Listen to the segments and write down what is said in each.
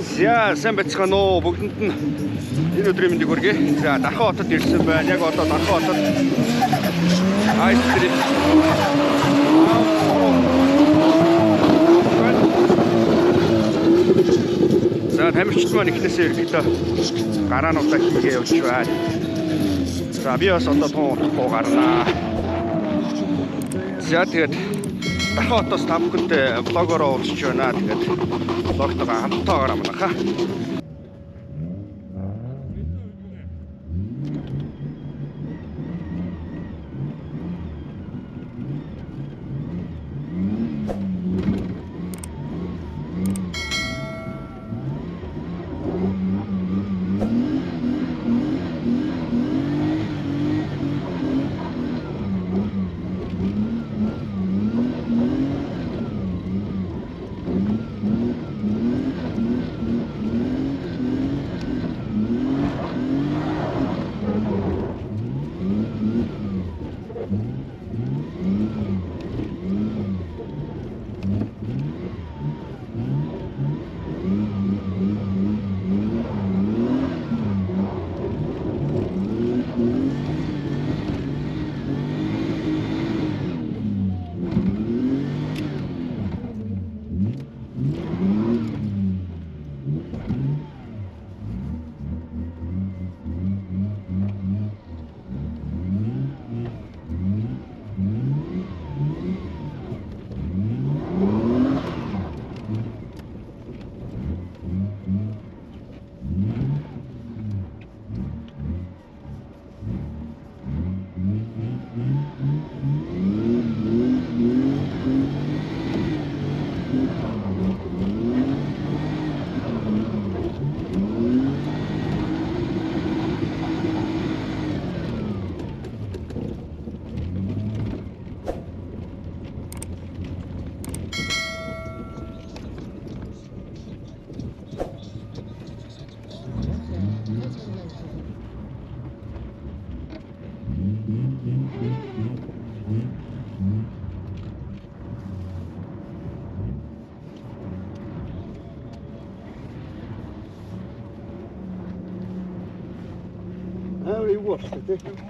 За сайн бацхан уу бүгдэнд нь энэ өдрийн мэндийг хүргэе. За Дархан хотод ирсэн байна. Яг одоо Дархан хотод Ice Cream за тамирчид маань ихнээсээ ерөнхийдөө гараануудаа хийгээ явж байна. За би бас одоо тун утахгүй гарнаа. За тэгээд Дархан хотоос та бүхэндээ блогороо уулзч байна. Тэгээд блогтойгоо хамтдаа манайха.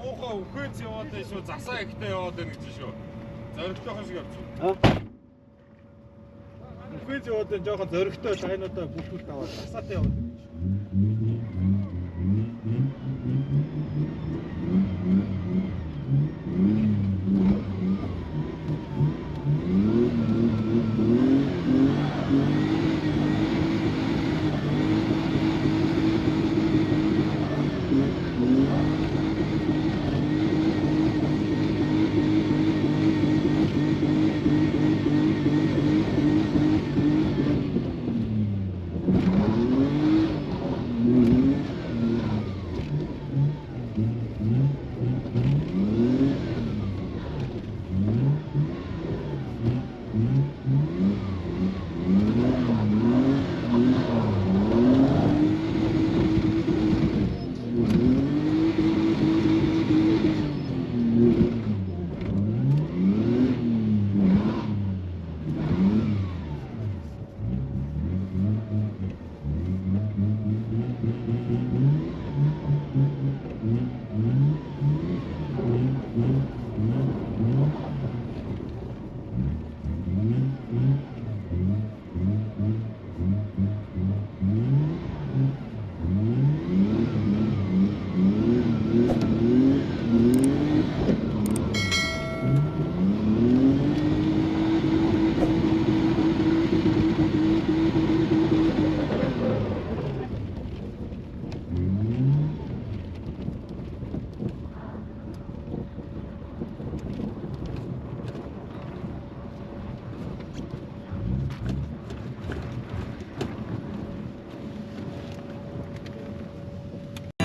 Муухай үхээс яваад байна шүү. Засаа ихтэй яваад байна гэж шүү. Зоригтойхон шиг явчих. Үхээс яваад байна жоохон зоригтой шайнуудаа бүхэлд аваад засаатай яваад байна.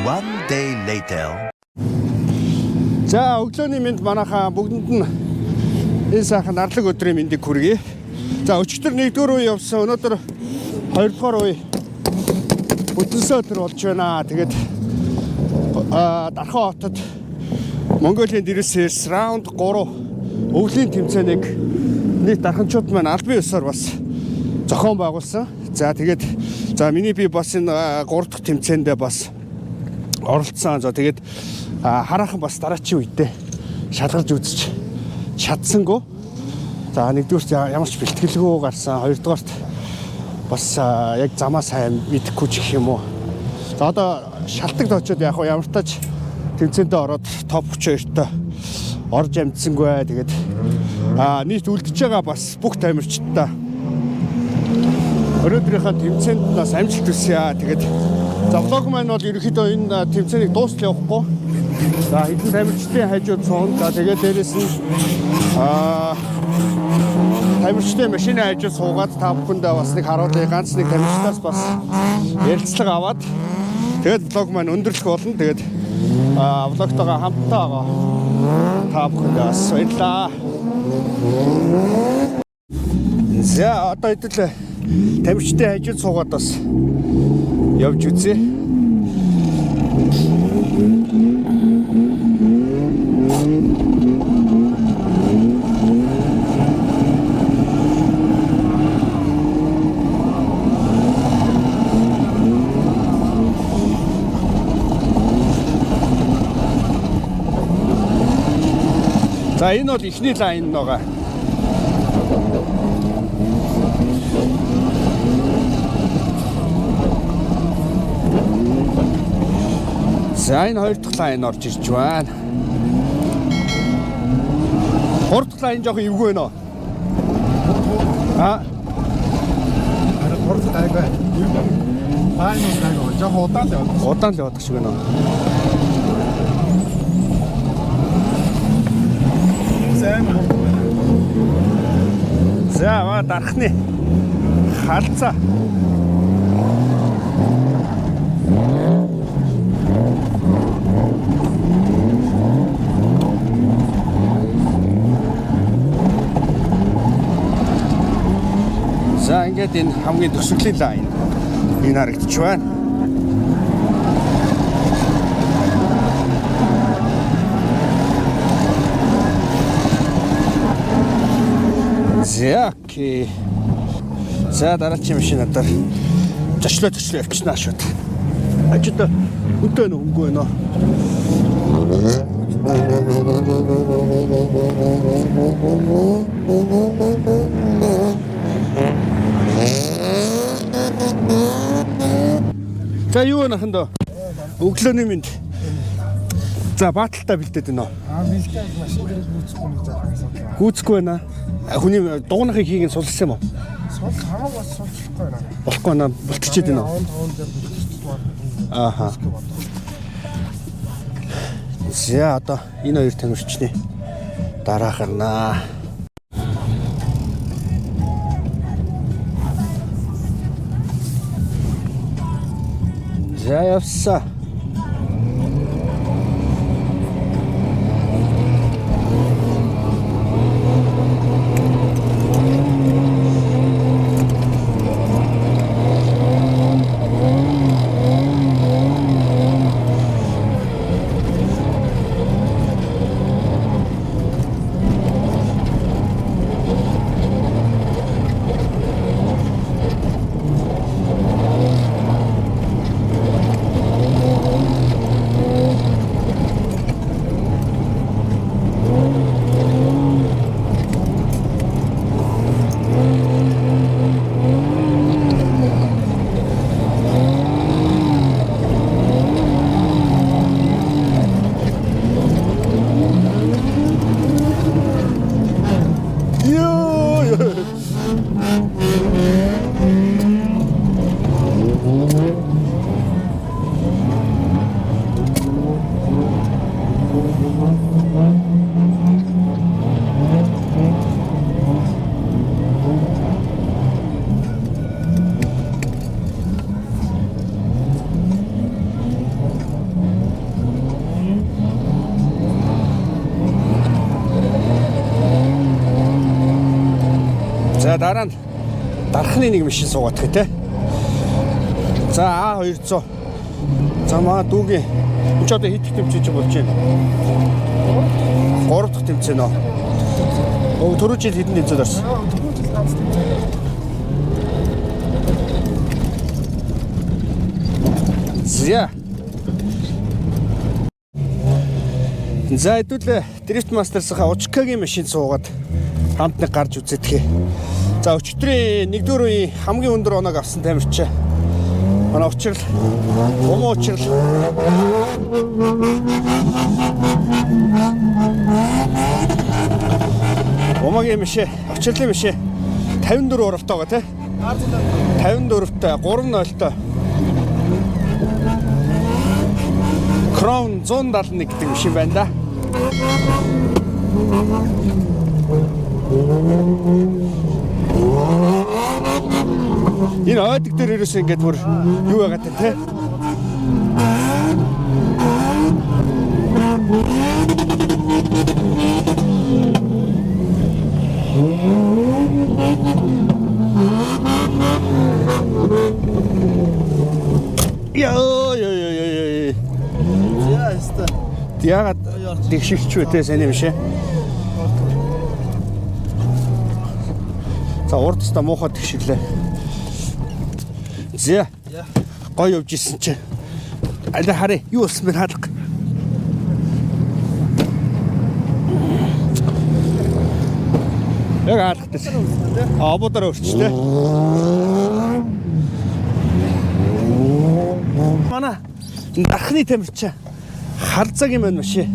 One day later. За өглөөний мэнд манайхаа бүгдэнд нь энэ сайхан нарлаг өдрийн мэндийг хүргэе. За өчигдөр 1-р үе явсан. Өнөөдөр 2-р үе бүтэнсэ өдөр болж байна. Тэгээд Дархан хотод Монголын дэрэсээс раунд 3 өвлийн тэмцээнийг нийт дарханчууд маань албан ёсоор бас зохион байгуулсан. За тэгээд За миний би бас энэ 3 дахь тэмцээндээ бас оролцсон. За тэгээд хараахан бас дараачийн үедээ шалгарч үзэж чадсангүй. За нэгдүгürt ямар ч бэлтгэлгүй гарсан. Хоёрдугаарт бас яг замаа сайн мэдэхгүй ч гэх юм уу. За одоо шалтгад очиод яг ямар тач тэмцээндээ ороод топ 32-т орж амжсангүй. Тэгээд нийт үлдэж байгаа бас бүх тамирчидаа өнөөдрийнхээ тэмцээнд бас амжилт хүсье. Тэгээд за влог маань бол ерөнхийдөө энэ тэмцээнийг дуусгах явахгүй. За хэдэн тамирчдын хажууд суун. За тэгээд дээрэс нь тамирчдын машины хажууд суугаад та бүхэндээ бас нэг харуулъя. Ганц нэг тамирчдаас бас ярилцлага аваад тэгээд влог маань өндөрлөх болно. Тэгээд влогтойгоо хамтдаа байгаа. Та бүхэндээ бас баярлалаа. За одоо хэдэл тамирчдын хажууд суугаад бас явж үзье. За энэ бол ихний лайн байгаа. За энэ 2 дахь лайн орж ирж байна. 3 дахь лайн жоохон эвгүй байна уу? Арай 3 дахь айгаа. Лайн айгаа. Жоохон удаан л яваад. Удаан л яваад шиг байна уу? За дарахны халцаа. За ингээд энэ хамгийн төсөглөлийн лайн энэ харагдчих байна. За окей. За дараагийн машин надаар зочлоо явчихнаа шууд. Ажид үнтэй нэ хөнгөө байна. За юу наханд өглөөний минь. За бааталтаа бэлдээд байна уу? Бэлдээд машин дээр гүйцэхгүй нэг заах асуудал. Гүйцэхгүй байна. Хүний дугнахыг хийх нь сулсан юм уу? Сул хамаа бас сулчихгүй байна. Болохгүй байна. Бултчихээд байна уу? Ааха. За одоо энэ хоёр тамирчны дараа гарнаа. За явсаа. За дараа нь дарахны нэг машин суугаад гэх те. За А200. За маа дүүгийн энэ ч одоо хэд их тэмцээж болж байна? 3 дахь тэмцээн нөө. Түрүү жил хэдэн тэмцээд орсон? За. За хэдүүлээ Drift Masters-ийн Учкагийн машин суугаад хамт нэг гарч үзэтгэе. За өчигдрийн 1-р үеийн хамгийн өндөр оног авсан тамирчаа. Манай учрал Умуу учрал Умагийн машин, учрлын машин 54 урагтайгаа тий. 54-тэй 3-0-той. Crown 171 гэдэг машин байна да. Энэ ойдаг дээр ерөөсөө ингэж бүр юу яагаад те. Яагаад тэгшилч үтэй сайн юм шээ. За урдста муухай тэгшиллээ. Зэ. Гоё явж исэн чи. Аль харъя. Юу болсон бэ хаалга. Яг хаалгатай. Ободор өрчтэй. Манай дахны тамирчаа харцаг юм байна маши.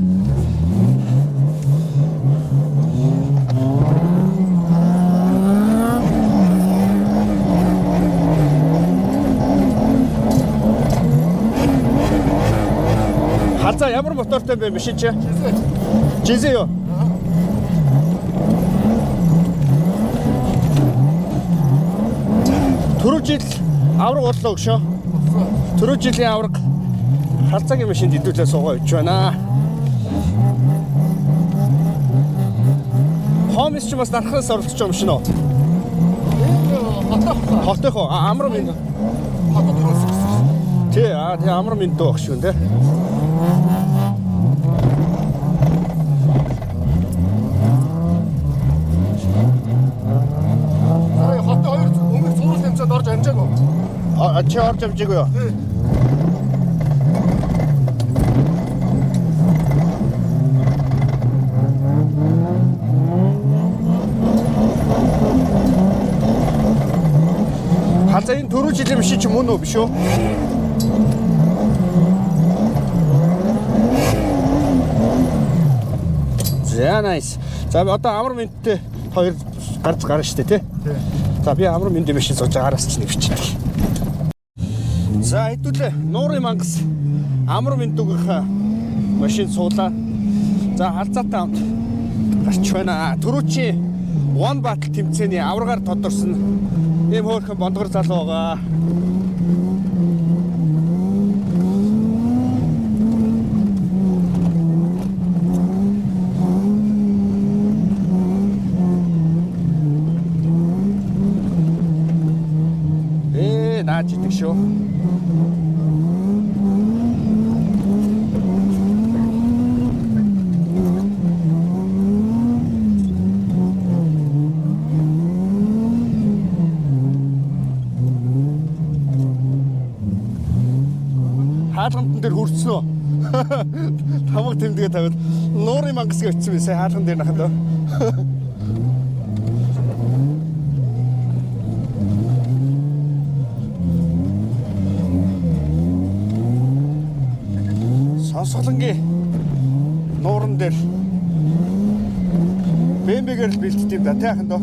Харцаа ямар мотортой бэ машин чи? Жизээ юу? Түрүү жил авраг боллоо гшөө. Түрүү жилийн авраг харцаагийн машинд идүүлээ суугаа ич байна. Хомс ч бас дарахаас оролцож байгаа юм шин үү? Хотойх уу? Амар минь. Тий, амар минь дөө багш юм те. Хотой 2 өмнөх цуурал хэмжээнд орж амжаагүй. Чи орж амжаагүй юу? За энэ 4 жилийн машин ч мөн үү биш үү? За nice. За одоо амар минттэй хоёр гарч гарна штэ тий. За би амар минттэй машин сууж араас ч нэвчдэг. За хэдүүлээ нуурын мангас амар минтүүгийнхаа машин суулаа. За халзаатай хамт гарч байна. Түрүүчийн One Battle тэмцээний аврагаар тодорсон ийм хөөрхөн бондгор залуу байгаа. Наач идэг шүү. Хаалган дээр хүрсэн үү? Тамга тэмдэгэ тавиад нуурын мангас гэж өчсөн байсан хаалган дээр нахад. Сонсголонгийн нууран дээр бэмбэгээр л бэлтдэв да тайхан доо.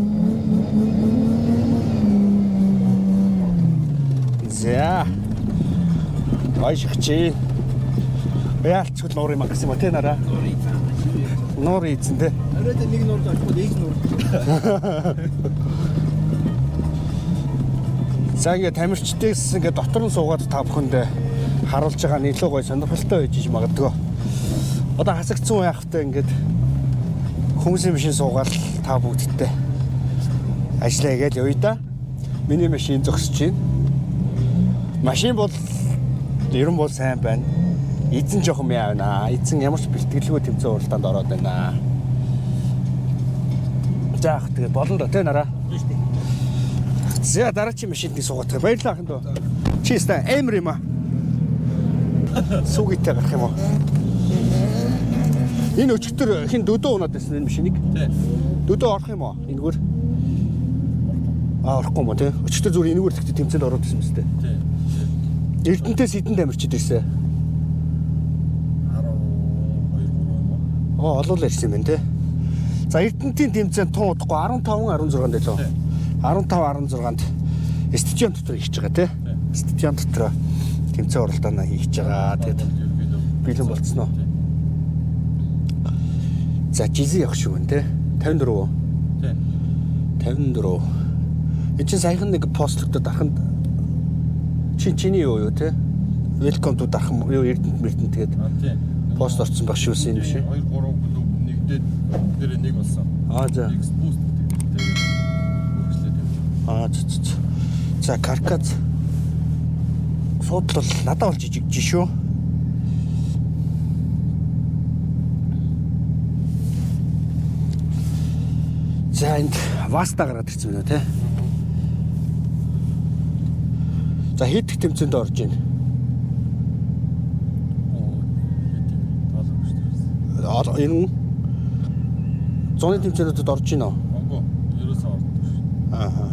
За Айшигчээ. Яалчгүй нуурын мангас юм те нараа. Нуур ийцэндээ. Арайд нэг нуур авчихгүй нэг нуур. За ингээ тамирчдээс ингээ дотор нь суугаад та бүхэндээ харуулж байгаа нь илүү гоё сонирхолтой байж магадгүй. Одоо хасагдсан үе ахтай ингээд хүмүүсийн машин суугаад та бүгдтэй ажиллая гэж явъя да. Миний машин зогсож байна. Машин бол ер нь бол сайн байна. Эзэн жоохон яавна. Эзэн ямар ч бэлтгэлгүй тэмцээн уралдаанд ороод байна. Заах тэгээд болно да тэ нараа. За дараагийн машинд суугаад баярлалаа ахын дөө. Чи ста амир юм аа. Сүүгийтэй гарах юм уу? Энэ өчтөр хин дөдөө унаад байсан энэ машиныг. Тий. Дөдөө орох юм уу? Энэгээр. Орохгүй юм уу тий? Өчтөр зүгээр энэгээр тэгтээ тэмцээнд ороод ирсэн мэт. Тий. Эрдэнтээс эдэнд амирчид ирсэн. 12 3 юм уу? Олоол ирсэн юм байна тий. За Эрдэнтийн тэмцээнд тун удахгүй 15 16-нд байлоо. 15 16-нд стадион дотор хийж байгаа тий. Стадион дотор тэмцээн оролдооноо хийж байгаа. Тэгээд бэлэн болцсон уу? За жизи явах шүү гэн тий. 54 уу? Тий. 54. Энд чинь саяхан нэг постлогдод дараханд чиний юу тий? Welcome to дарах юу Эрдэнэт тэгээд пост орсон баг шүүсэн юм шиг. 2 3 клуб нэгдээд дээр нэг болсон. За. Expose тэгээд үргэлжлээд юм. За карказ суудлал надад болж ижигж шүү. За энд васта гараад ирсэн байна тий. За хэд их тэмцээнд орж байна? Энэ 100-ны тэмцээнүүдэд орж байна уу? Үгүй. Ерөөсөө ордог. Ааха.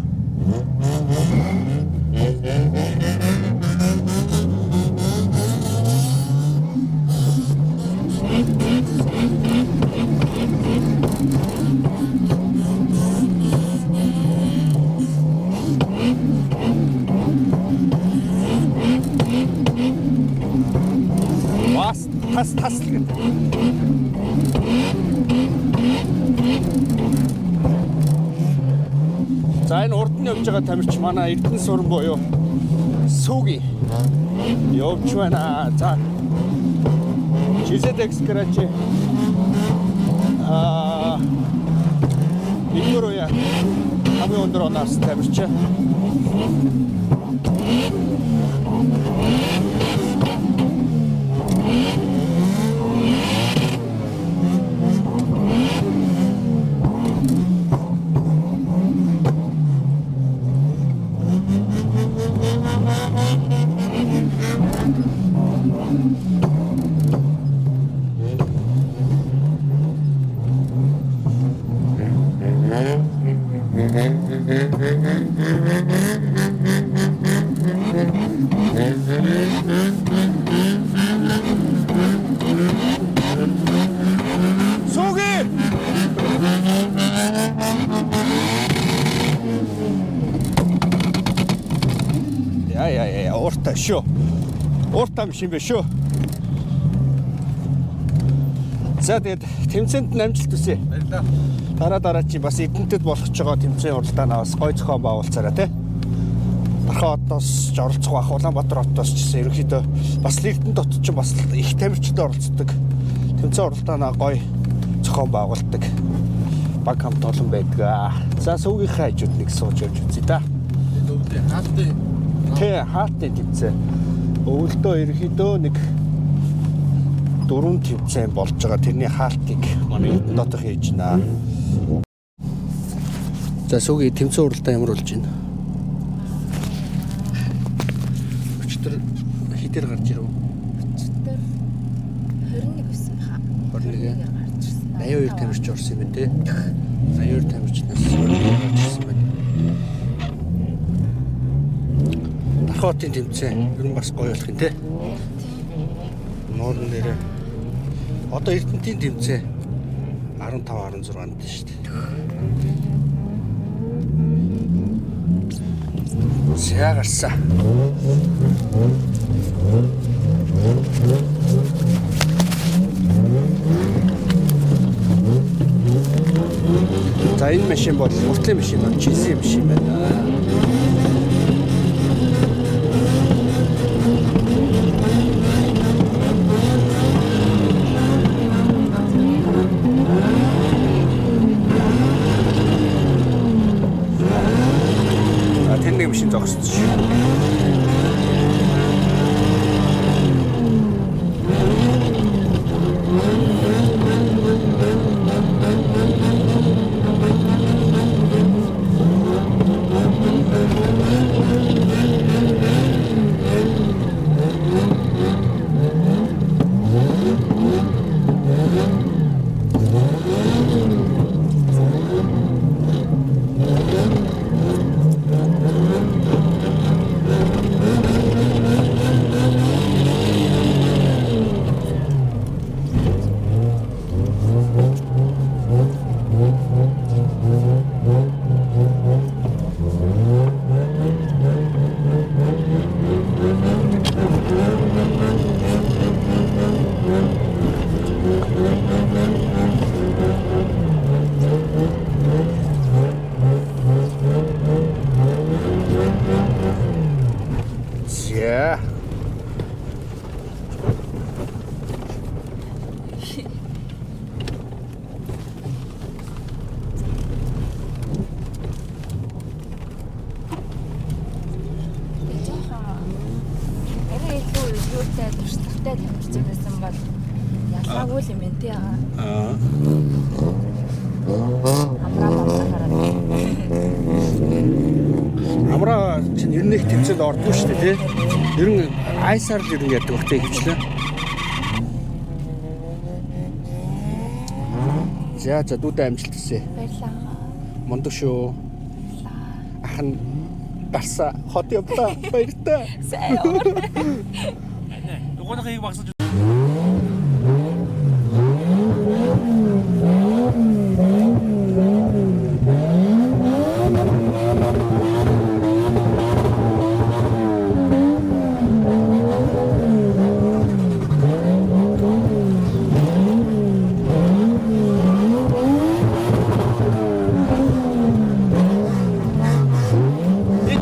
Тас л гэдэг. За энэ урд нь явж байгаа тамирч манай Эрдэнэ суран буюу Сүги явж байна. За Чизэдэкс Карачи Игороя хамгийн өндөр оноос тамирч. Ууртай шүү. Ууртай биш юм бэ шүү. За тэгээд тэмцээнд амжилт хүсье. Баярлалаа. Дараа чи бас эдэнтэд болох ч байгаа тэмцээний уралдаанаа бас гой зохион байгуулцаарай тий. Бархан хотоос ч оролцох бах, Улаанбаатар хотоос ч гэсэн ерөнхийдөө бас Эрдэнэт хотод ч бас их тамирчид оролцдог. Тэмцээн уралдаанаа гой зохион байгуулдаг. Баг хамт олон байдаг. За сүүгийнхээ хажууд нэг сууж явж үзье да. Өвдөө хаалтын Тэ хаалтын тэмцээн. Өвөлдөө ерөнхийдөө нэг 4 тэмцээн болж байгаа. Тэрний хаалтыг манай Эрдэнэт дотор хийж байна. За сүүгийн тэмцээн уралдаан ямар болж байна? Өчтөр хитэр гарч ирв. Өчтөр 21 байсан хаа. 21 гарч ирсэн. 82 тамирч орсон юм байна те. 82 тамирчнаас гарч ирсэн байна. Дархаотын тэмцээн ер нь бас гоё болох юм те. Нуурн нэрээ. Одоо Эрдэнэтийн тэмцээн 15 16-нд шүү дээ. Сая гарсан. За энэ машин бол уртлын машин бол жизи машин байна. Тэнэг машин зогссон шүү. За. Арай илүү юутай туршлагатай тамирч байсан бол ялгаагүй л юм байна тий яа. Амраа хараад. Амраа чинь 91 тэмцээнд ордгоо шүү дээ тий. Ер нь айсаар л ер нь яддаг багтай хөвчлээ. За дүүтэй амжилт хүсье. Баярлалаа. Мундаг шүү. Ахын дарса хот явлаа. Баяртай. Сайн уу? Дугуйнахыг багсаж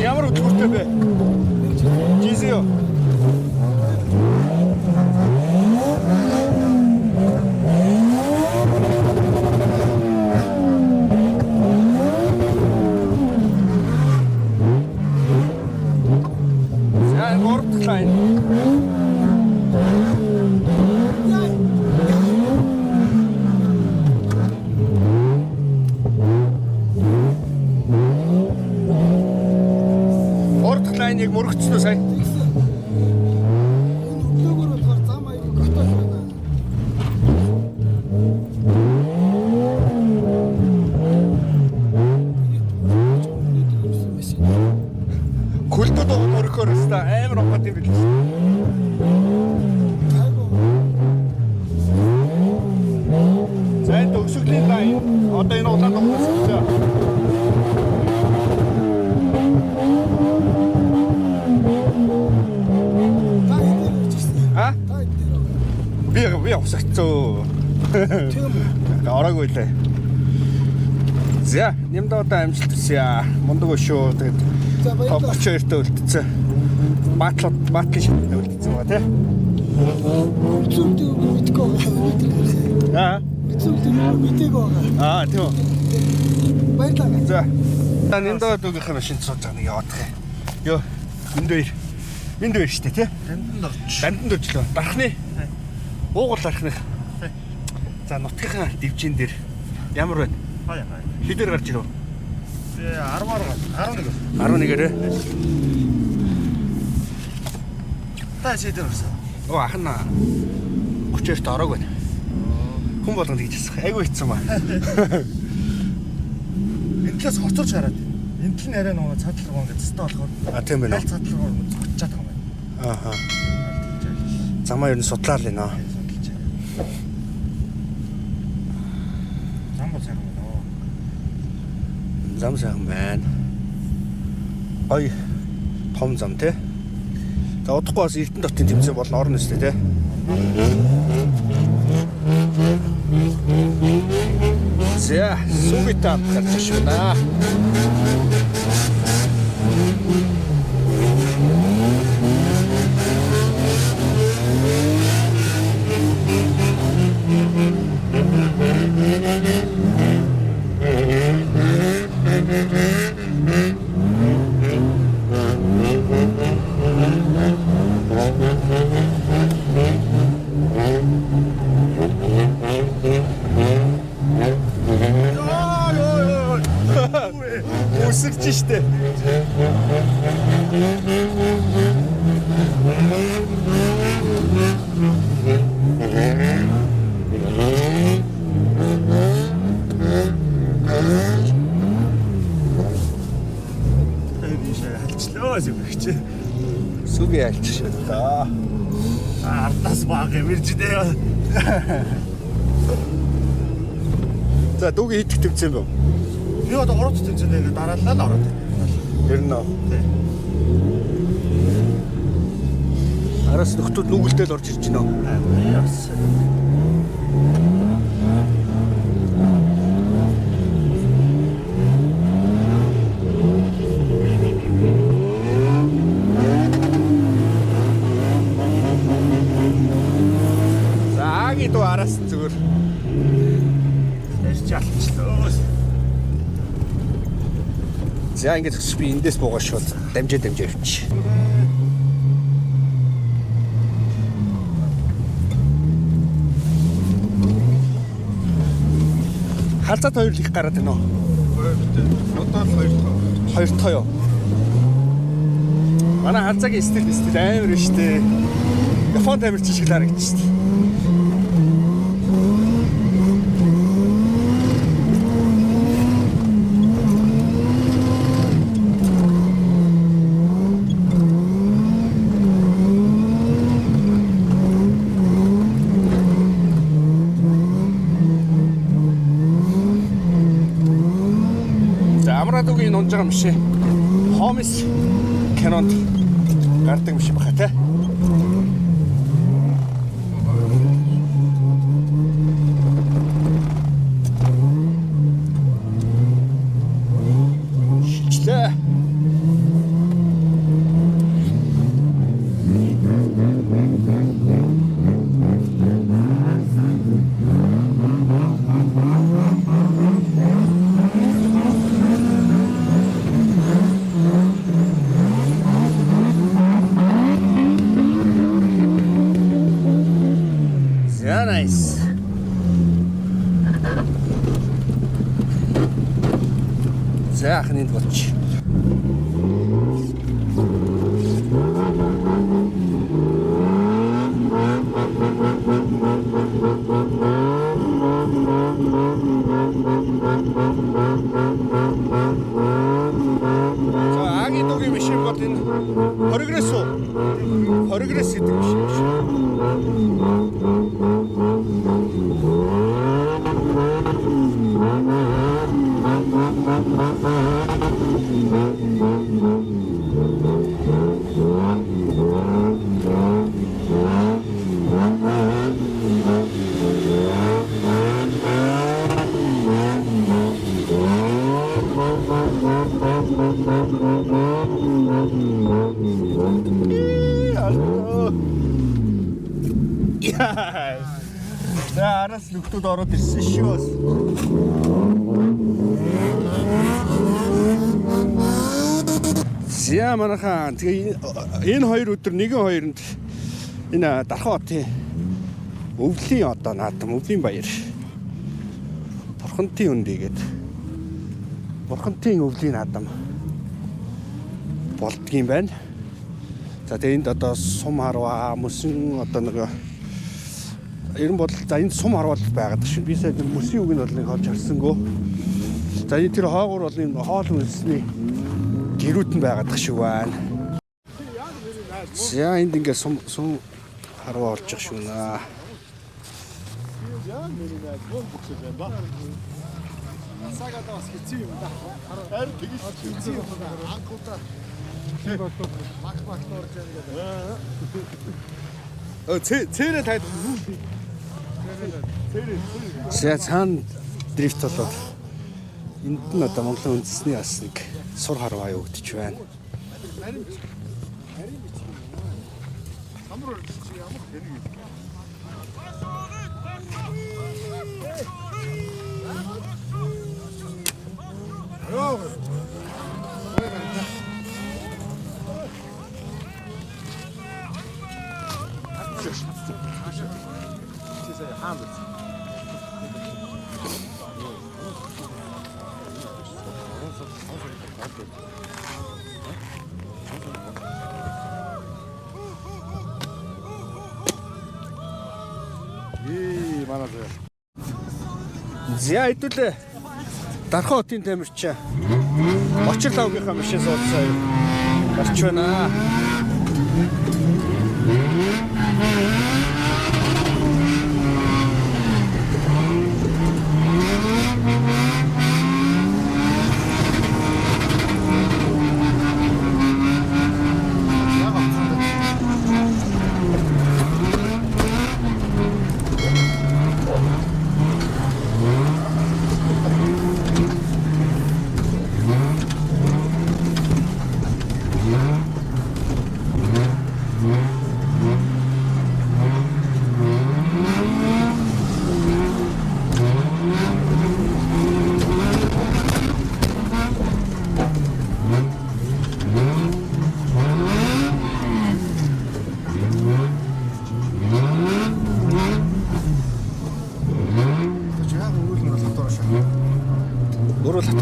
Ямар өдөртэй бэ? Жизио. За гордклайн. Лайныг мөрөгцснөө сая. Өглөөгөр болохоор зам аяг готож байна. Култод мөрөхөр өста амар ухаад юм билээ. За энэ өсөглөлийн лайн одоо энэ улаан ногоос авчаа. Би усагцоо. Ороогүй лээ. За, нэмд одоо амжилт хүсье. Мундаг шүү. Тэгээд топ 32-т үлдсэн. Батлын шатнд үлдсэн ба тий. Зүгтээ мэдгүй байгаа. Зүгтээ мэдээгүй байгаа. Тийм үү. Баярлалаа. За. Нэмд дүүгийнхээ машинд сууж байгаа нэг яваад тах. Йоо, Минд баяр штэ тий. Дамдан дөржлөө. Дарахны. Уугуул дарахных. За, нутгийнхаа дивжин дээр ямар байна? хаяа. Хэдээр гарч ирв? Би 10-аар 11. 11-ээрээ. Та шийдэр орсон. Оо ахна 30-т ороог байна. Хүн болгонд гэж хэлсэн. Айгу хэцүү маа. Энэ талаас хоцорч хараад. Энэ тал нь арай нөгөө цаатлаг гоо гэж өстой болохоор. Тийм байна. Цаатлаг гоо зогтчихад байгаа юм байна. Ааха. Замаа ер нь судлаа л нөө. Зам бол сайхан байна. Зам сайхан байна. Ой, том зам те. За удахгүй бас Эрдэнэ дотын тэмцээн болно орно өстэй те. За, сүгитаа гарч швна. Үсэрч штэ. Халчлаа зүгч. Сүгэ альчих шүү дээ. Ардаас баг эмэрч дээ. За дүүгийн хит төвцөн бав. Би одоо 3 тэмцээнд дараалал ороод. Ер нь араас нөхдүүд нүгэлдэл орж ирж байна. Яс. араас зүгээр ярьж алчлаа. За ингэж би эндээс буугаа шууд дамжаа явчих. Халзаад хоёр их гараад байна уу? Одоо л 2 тоо. 2 тоо юу? Манай халзаагийн стил амар нь штэ. Японд амирч шиг л харагдаж штэ. Амрадугийн унж байгаа юм шиг Хомис Canon гардаг юм шиг баха те. Шилжлээ. Nice. За ханыг болч. За агийн дугийн машин бол энэ прогресс уу? Прогресс гэдэг машин. За араас нүхтүүд ороод ирсэн шүү бас. За манайхаа тэгээ энэ хоёр өдөр нэгэн хоёронд энэ Дархан хотын өвлийн одоо наадам өвлийн баяр Бурхантын өндийгээд Бурхантын өвлийн наадам болдгийм байна. За тэгээ энд одоо сум харваа мөсөн одоо нэг ер нь бол за энд сум харвал байгаад шүү. Би сая мөсийн үг нь бол нэг олж харсангүй. За энэ тэр хоогуур бол энэ хоол үндэсний гэрүүд нь байгаад шүү байна. За энд ингээ сум харваа олж шүү наа. Сагада бас хэцүү юм да. Харин тэгж хэцүү юм да. Анхудаа мах орж байгаа гэдэг. Цээрээ тайд. За цаана дрифт болоод энд нь одоо Монголын үндэсний бас нэг сур харваа явагдаж байна. Хамар чи ямар хэрэг. Йоо. За хэдүүлээ Дархан хотын тамирчаа Очир лавгийнхаа машин суудсан гарч байна.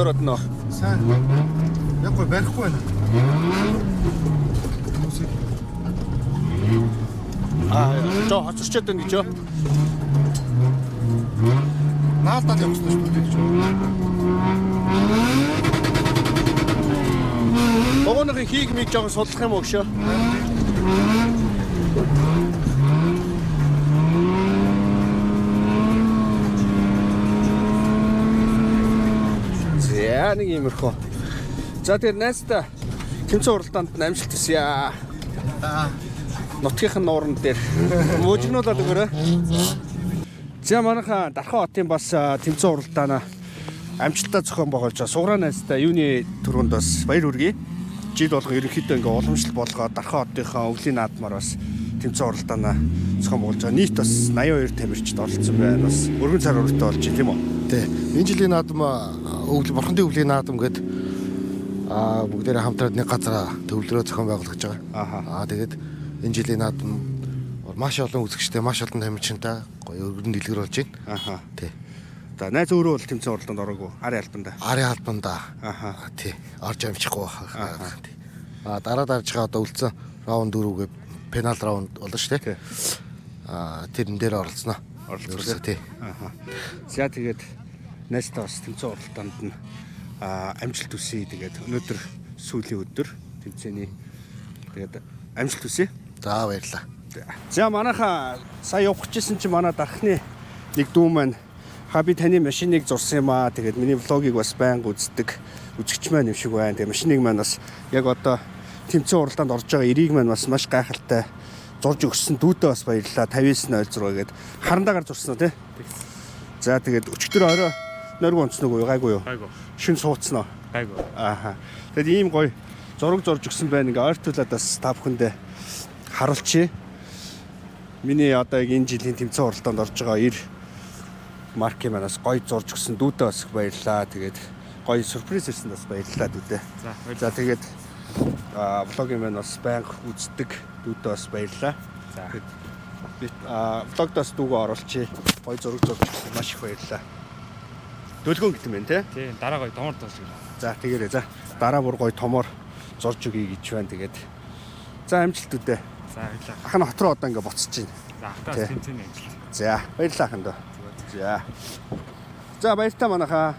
ороод нөө. Сайн. Яг гоо барихгүй байна. Жоо хоцорчод байна гэж юу? Наалдаад явах хэрэгтэй шүү дээ. Богоногийн хийг миг жоо судлах юм уу гшөө? За нэг иймэрхүү. За тэгээд найстаа тэмцээн уралдаанд амжилт хүсье. Нутгийнхын нууран дээр мужигнуулаад өгөөрэй. За манайха Дархан хотын бас тэмцээн уралдаана амжилттай зохион байгуулж суграа найстаа юуны түрүүнд бас баяр хүргэе. Жил болгон ерөнхийдөө ингээ уламжлалт болгоод Дархан хотынхаа өвлийн наадмаар бас тэмцээн уралдаана зохион байгуулж байгаа. Нийт бас 82 тамирчид оролцсон байна. Бас өргөн цар өртөө болж байна тийм үү? Тий. Энэ жилийн наадам бурхандын өвлийн наадам гэдэг бүгдээрээ хамтраад нэг газар төвлөрөө зохион байгуулж байгаа. Тэгээд энэ жилийн наадам маш олон үзэгчтэй, маш олон тамирчинтай гоё өргөн дэлгэр болж байна. Тий. За найз өөрөө бол тэмцээн уралдаанд ороогүй. Арын албанда. Арын албанда. Тий. Орж амжихгүй. Тий. Дараа дараагаа одоо үлдсэн раунд 4-гээ пенал раунд болно шүү дээ. Тэрэн дээр оролцсноо. Оролцсон тий. За тэгээд найзтай бас тэмцээн уралдаанд нь амжилт хүсье. Тэгээд өнөөдөр сүүлийн өдөр тэмцээний тэгээд амжилт хүсье. За баярлалаа. За манайха сая явах гэжсэн чи манай дархны нэг дүү маань би таны машиныг зурсан юм аа. Тэгээд миний влогийг бас байнга үздэг үзэгч маань юм шиг байна. Тэгээд машиныг маань бас яг одоо тэмцээн уралдаанд орж байгаа эрийг маань бас маш гайхалтай зурж өгсөн. Дүүтээ бас баярлалаа. 5906 гээд харандагаар зурсан уу тий. За тэгээд өчтөр орой нойргүй онцног уу гайгүй юу? Гайгүй. Шин суудсан уу? Гайгүй. Тэгээд ийм гоё зураг зурж өгсөн байна. Ингээ ойртуулаад бас та бүхэндээ харуулчих. Миний одоо яг энэ жилийн тэмцээн уралдаанд орж байгаа 90 марки манаас гоё зурж өгсөн дүүтээ бас баярлалаа. Тэгээд гоё сюрприз ирсэн бас баярлалаа дүүтээ. За тэгээд влогийн маань бас байнга үздэг дүүтээ бас баярлалаа. За би влогдоос дүүгээ оруулчих. Гоё зураг зурж өгсөн маш их баярлалаа. Дөлгөөн гэдэг юм байна те. Тий, дараа гоё томор дуусах. За тэгээрэй. За дараа бүр гоё томор зурж өгье гэж байна. Тэгээд за амжилт дүүдээ. За баярлалаа. Ахна хот руу одоо ингээ буцаж чинь. За хатаас тэмцээний амжилт. За баярлалаа ахын дөө. За баяртай манайхаа.